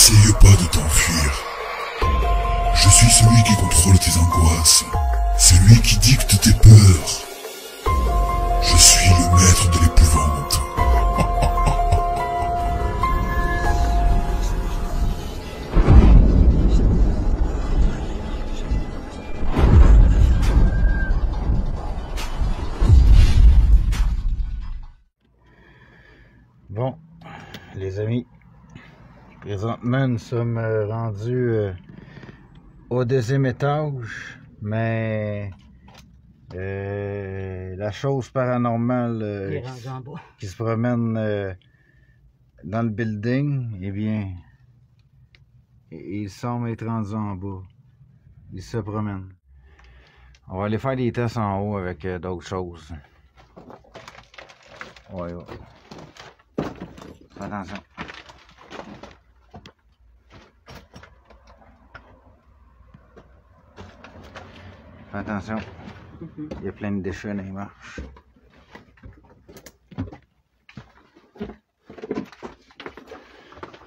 N'essaye pas de t'enfuir. Je suis celui qui contrôle tes angoisses, celui qui dicte tes peurs. Je suis le maître de l'épouvante. Bon, les amis, présentement nous sommes rendus au deuxième étage, mais la chose paranormale qui se promène dans le building, eh bien, il semble être rendu en bas. Il se promène. On va aller faire des tests en haut avec d'autres choses. Ouais. Fais attention. Fais attention. Il y a plein de déchets dans les marches.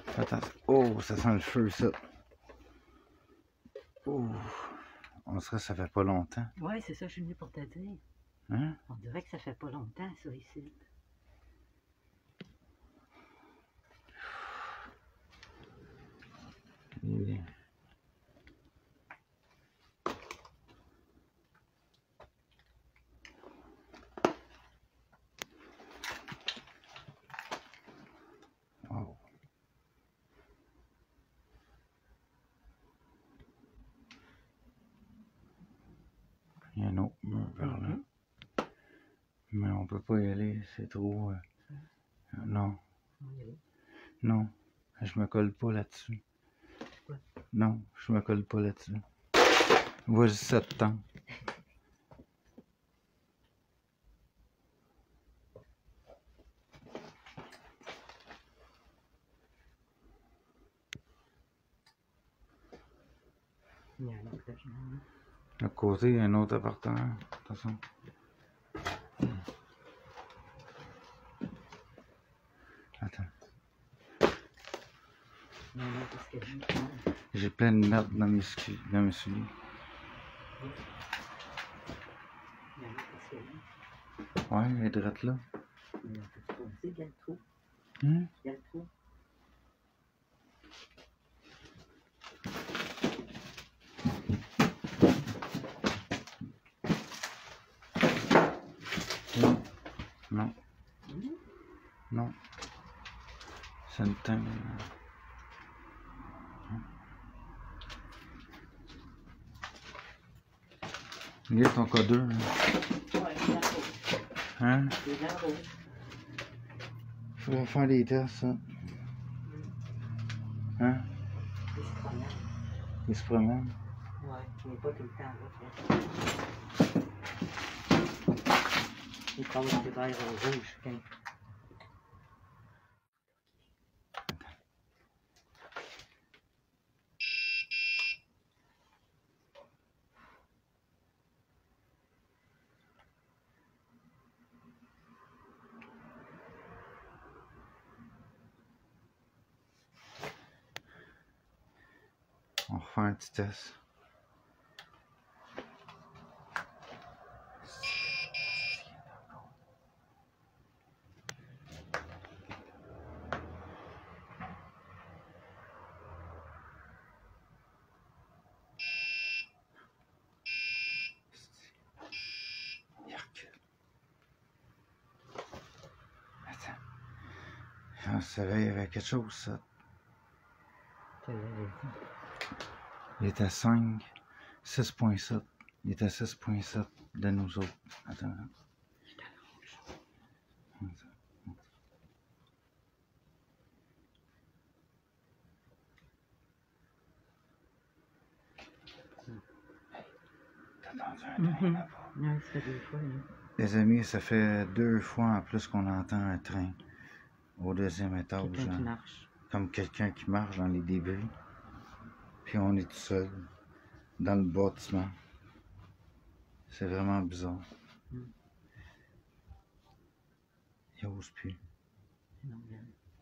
Fais attention. Oh, ça sent le feu, ça. Oh. On dirait que ça fait pas longtemps. Ouais, c'est ça, je suis venu pour te dire. Hein? On dirait que ça fait pas longtemps, ça, ici. Et... Wow. Il y a un autre mur vers là. Mais on peut pas y aller, c'est trop... Non. Non, je me colle pas là-dessus. Non, je me colle pas là-dessus. Voici cette tente. Il y a un autre logement. À côté, il y a un autre appartement. Attention. Attends. Il y a un autre escalier. J'ai plein de merde dans mes souliers. Il y a un autre escalier. Ouais, elle est droite là. Il y a un trou. Il y a le trou. Hum? Il y a le trou. Non. Non. C'est une teinte. Il y a ton code 2. Ouais, c'est la rouge. Hein? C'est la rouge. Je vais faire des tests, ça. Hein? Il se promène. Il se promène. Ouais, il n'est pas tout le temps là. Il passe des verres rouges. Quand... On refait un petit test. Il recule. Attends. On se réveille avec quelque chose, ça. Il était à 5, 6.7. Il était à 6.7 de nous autres. Attends. T'as entendu un train là-bas? Non, ça fait 2 fois. Les amis, ça fait 2 fois en plus qu'on entend un train au deuxième étage. Quelqu'un qui marche. Comme quelqu'un qui marche dans les débris. Puis on est tout seul dans le bâtiment. C'est vraiment bizarre. Il n'ose plus.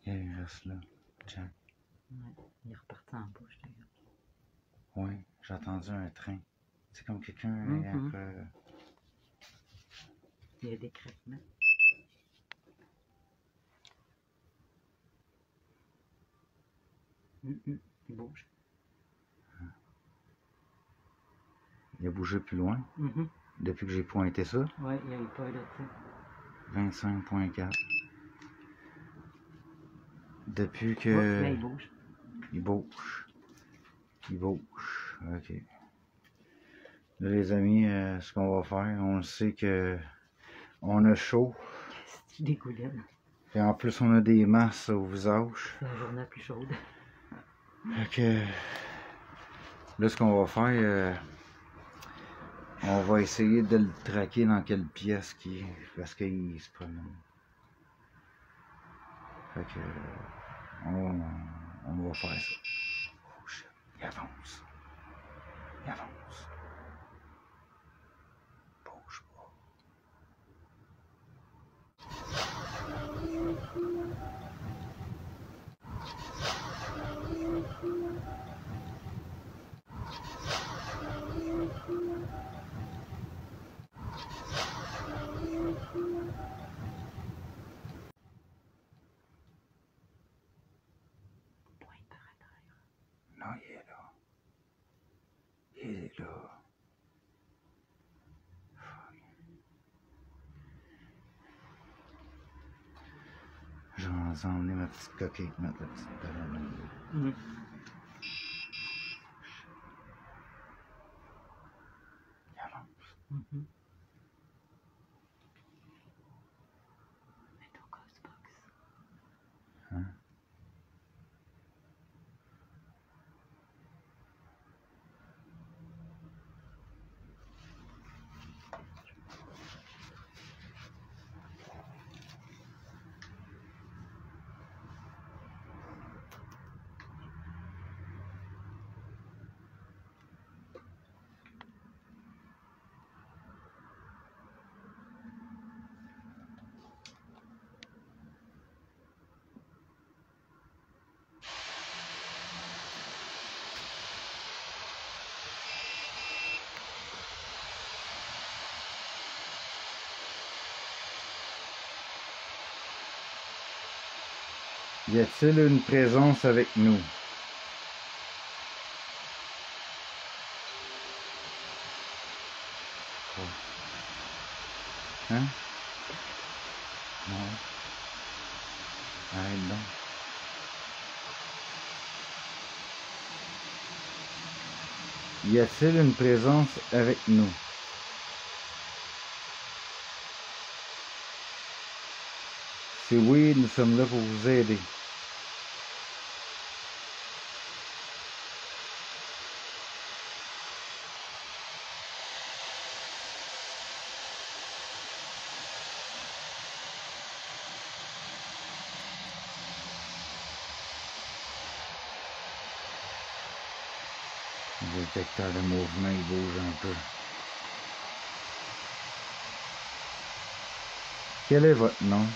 Il reste là, Jack. Ouais, il est reparti en bouche, d'ailleurs. Oui, j'ai entendu un train. C'est comme quelqu'un Mhm. Il y a des craquements. Il bouge. Il a bougé plus loin. Depuis que j'ai pointé ça. Oui, il y a eu peur de ça. 25.4. Depuis que... Oups, là, il bouge. Il bouge. Il bouge. Ok. Là, les amis, ce qu'on va faire, on sait que on a chaud. C'est dégouline. Et en plus, on a des masses au visage. C'est la journée la plus chaude. Fait que... Là, ce qu'on va faire, on va essayer de le traquer dans quelle pièce parce qu'il se promène. Fait que... on va faire ça. Oh shit, il avance. Il avance. Bouge pas. Pointe par à terre. Non, il est là. Il est là. Je vais en emmener ma petite coquille, mettre la petite banane. Il avance. Mets ton Ghostbox. Hein? Y a-t-il une présence avec nous? Hein? Non. Arrête donc. Y a-t-il une présence avec nous? Si oui, nous sommes là pour vous aider. Le détecteur de mouvement, il bouge un peu. Quel est votre nom?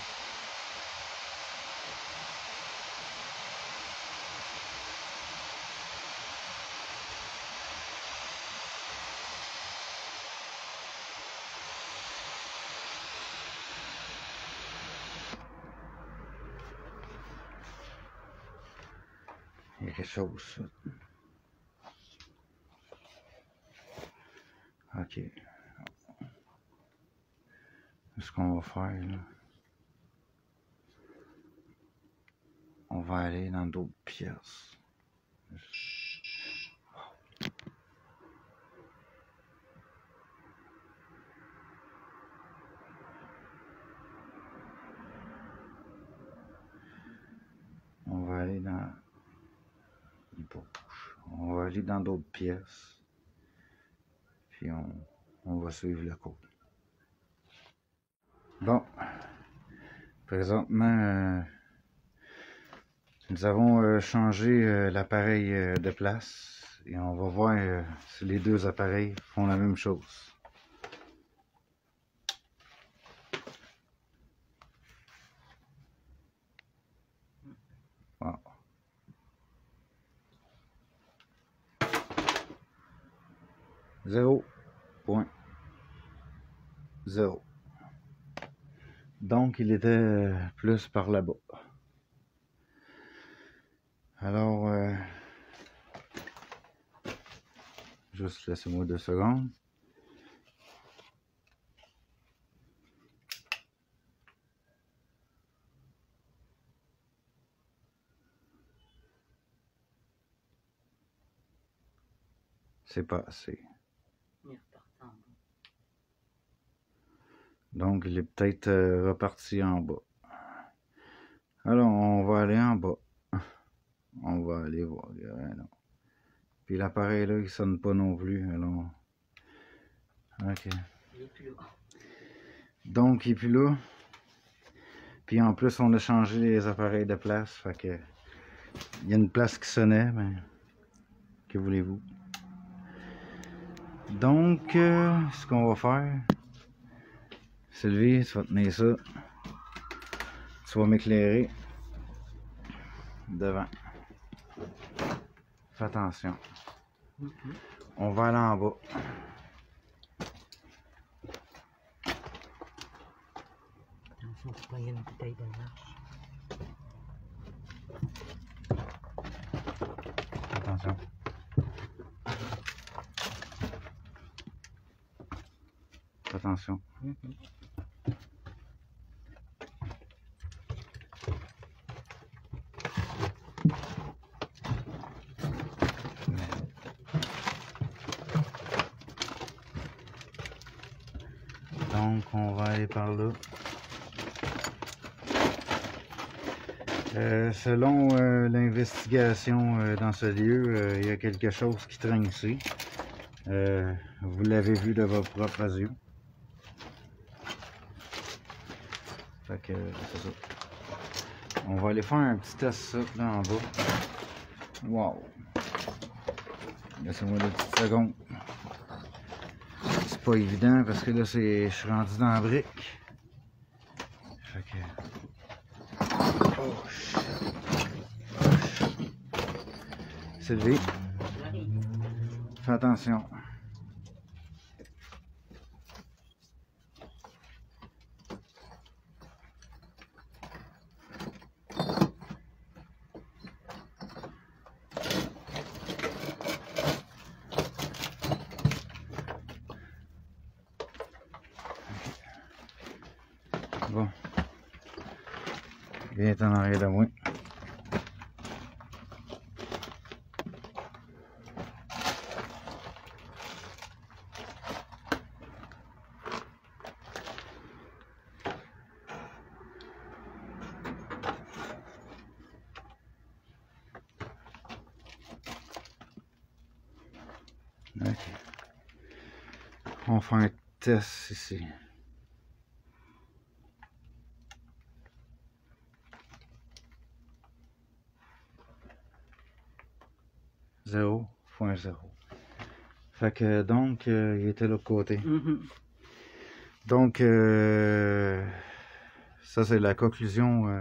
Il y a quelque chose, ça. Ok. Ce qu'on va faire, là, on va aller dans d'autres pièces. On va aller dans... Il bouge. On va aller dans d'autres pièces. Puis on va suivre le cours. Bon. Présentement, nous avons changé l'appareil de place. Et on va voir si les deux appareils font la même chose. Wow. 0.0. Donc il était plus par là-bas. Alors, juste laissez-moi 2 secondes. C'est pas assez. Donc il est peut-être reparti en bas. Alors on va aller en bas. On va aller voir. Non. Puis l'appareil là il sonne pas non plus. Alors. Ok. Donc il est plus là. Puis en plus on a changé les appareils de place. Fait que il y a une place qui sonnait, mais que voulez-vous? Donc ce qu'on va faire, Sylvie, tu vas tenir ça. Tu vas m'éclairer devant. Fais attention. On va aller en bas. Attention, faut pas y avoir une bouteille de marche. Attention. Attention. Donc on va aller par là. Selon l'investigation dans ce lieu, il y a quelque chose qui traîne ici. Vous l'avez vu de vos propres yeux. Fait que c'est ça. On va aller faire un petit test ça là en bas. Wow! Laissez-moi 2 petites secondes. C'est pas évident parce que là je suis rendu dans la brique. Fait que. Oh shit. Sylvie. Fais attention. Bon. Viens en arrière de moi. Okay. On fait un test ici. Zéro. Fait que donc il était de l'autre côté. Donc ça c'est la conclusion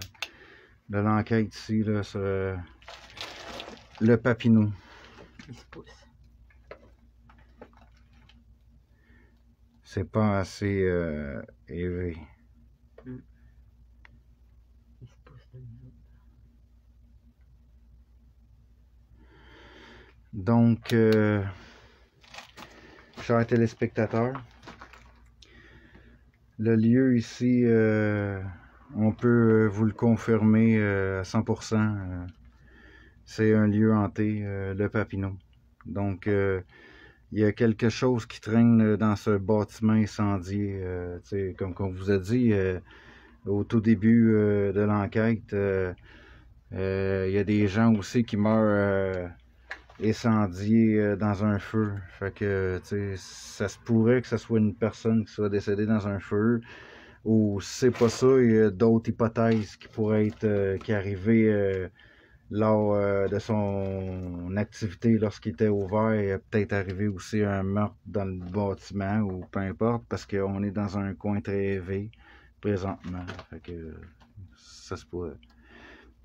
de l'enquête ici là, sur le Papineau. Il se pousse. C'est pas assez élevé. Il se pousse de nous. Donc, chers téléspectateurs, le lieu ici, on peut vous le confirmer à 100%. C'est un lieu hanté, le Papineau. Donc, il y a quelque chose qui traîne dans ce bâtiment incendié. Comme on vous a dit au tout début de l'enquête, il y a des gens aussi qui meurent incendiés dans un feu. Fait que ça se pourrait que ce soit une personne qui soit décédée dans un feu. Ou si c'est pas ça, il y a d'autres hypothèses qui pourraient être qui arrivaient lors de son activité lorsqu'il était ouvert. Il a peut-être arrivé aussi un meurtre dans le bâtiment ou peu importe, parce qu'on est dans un coin très élevé présentement. Fait que ça se pourrait.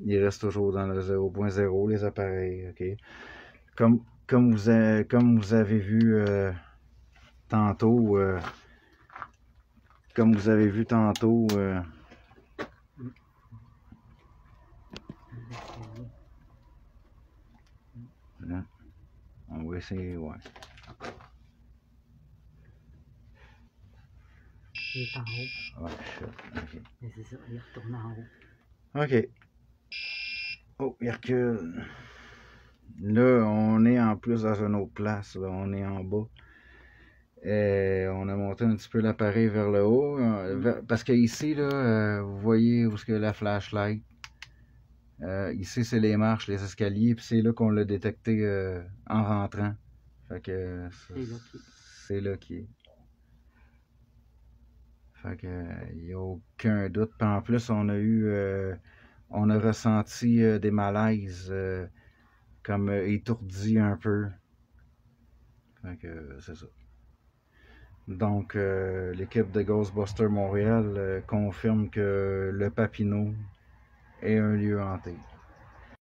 Il reste toujours dans le 0.0 les appareils. Okay? Comme vous avez vu tantôt, comme vous avez vu tantôt, là, on va essayer, ouais. Il est en haut. Ouais, shit, ok. Mais c'est ça, il retourne en haut. Ok. Oh, il recule. Là, on est en plus dans une autre place, là. On est en bas. Et on a monté un petit peu l'appareil vers le haut. Parce que ici, là, vous voyez où est-ce que la flashlight. Ici, c'est les marches, les escaliers, puis c'est là qu'on l'a détecté en rentrant. Fait que c'est là qui est. Fait que il n'y a aucun doute. Puis en plus, on a ressenti des malaises comme étourdis un peu. Fait que c'est ça. Donc, l'équipe de Ghostbusters Montréal confirme que le Papineau est un lieu hanté.